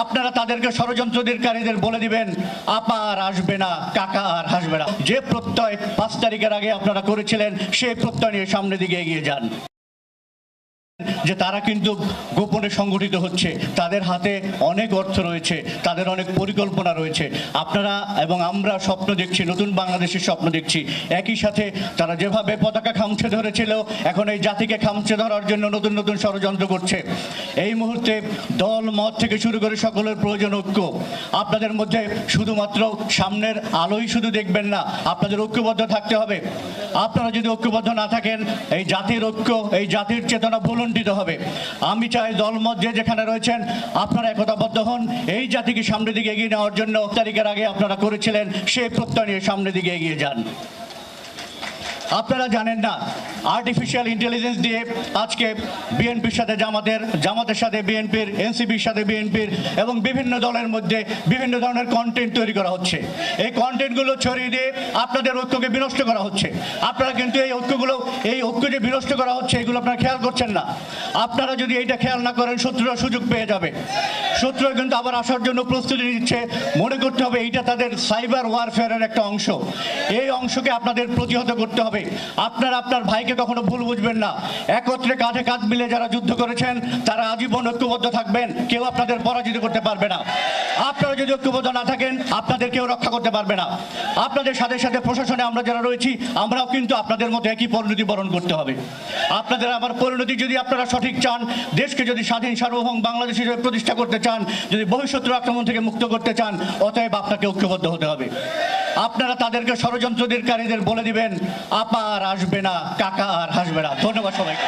আপনারা তাদেরকে ষড়যন্ত্রকারীদের বলে দিবেন আপা আর আসবে না, কাকা আর হাসবে না। যে প্রত্যয় 5 তারিখের আগে আপনারা করেছিলেন সেই প্রত্যয় নিয়ে সামনের দিকে এগিয়ে যান। যে তারা কিন্তু গোপনে সংগঠিত হচ্ছে, তাদের হাতে অনেক অর্থ রয়েছে, তাদের অনেক পরিকল্পনা রয়েছে। আপনারা এবং আমরা স্বপ্ন দেখছি, নতুন বাংলাদেশের স্বপ্ন দেখছি। একই সাথে তারা যেভাবে পতাকা খামচে ধরেছিল, এখন এই জাতিকে খামচে ধরার জন্য নতুন নতুন ষড়যন্ত্র করছে। এই মুহূর্তে দল মত থেকে শুরু করে সকলের প্রয়োজন ঐক্য। আপনাদের মধ্যে শুধুমাত্র সামনের আলোই শুধু দেখবেন না, আপনাদের ঐক্যবদ্ধ থাকতে হবে। আপনারা যদি ঐক্যবদ্ধ না থাকেন, এই জাতির ঐক্য, এই জাতির চেতনা ভুলণ্ঠিত হবে। আমি চাই দলমত যে যেখানে রয়েছেন আপনারা একতাবদ্ধ হন, এই জাতিকে সামনের দিকে এগিয়ে নেওয়ার জন্য তারিখের আগে আপনারা করেছিলেন সেই প্রত্যয় নিয়ে সামনের দিকে এগিয়ে যান। আপনারা জানেন না, আর্টিফিশিয়াল ইন্টেলিজেন্স দিয়ে আজকে বিএনপির সাথে জামাতের সাথে বিএনপির, এনসিপির সাথে বিএনপির এবং বিভিন্ন দলের মধ্যে বিভিন্ন ধরনের কন্টেন্ট তৈরি করা হচ্ছে। এই কন্টেন্টগুলো ছড়িয়ে দিয়ে আপনাদের ঐক্যকে বিনষ্ট করা হচ্ছে। আপনারা কিন্তু এই ঐক্য যে বিনষ্ট করা হচ্ছে, এগুলো আপনারা খেয়াল করছেন না। আপনারা যদি এইটা খেয়াল না করেন, শত্রুরা সুযোগ পেয়ে যাবে। শত্রুরা কিন্তু আবার আসার জন্য প্রস্তুতি নিচ্ছে। মনে করতে হবে এইটা তাদের সাইবার ওয়ারফেয়ারের একটা অংশ। এই অংশকে আপনাদের প্রতিহত করতে হবে। আপনারা আপনার ভাইকে কখনো ভুল বুঝবেন না। একত্রে কাঁধে কাঁধ মিলে যারা যুদ্ধ করেছেন তারা আজীবন ঐক্যবদ্ধ থাকবেন, কেউ আপনাদের পরাজিত করতে পারবে না। আপনারা যদি ঐক্যবদ্ধ না থাকেন, আপনাদের কেউ রক্ষা করতে পারবে না। আপনাদের সাথে সাথে প্রশাসনে আমরা যারা রয়েছি, আমরাও কিন্তু আপনাদের মতো একই পরিণতি বরণ করতে হবে। আপনাদের আমার পরিণতি যদি আপনারা সঠিক চান, দেশকে যদি স্বাধীন সার্বভৌম বাংলাদেশ হিসেবে প্রতিষ্ঠা করতে চান, যদি বহিঃশত্রু আক্রমণ থেকে মুক্ত করতে চান, অতএব আপনাকে ঐক্যবদ্ধ হতে হবে। আপনারা তাদেরকে ষড়যন্ত্রকারীদের বলে দিবেন আপা আর আসবে না, কাকা আর হাসবে না। ধন্যবাদ সবাইকে।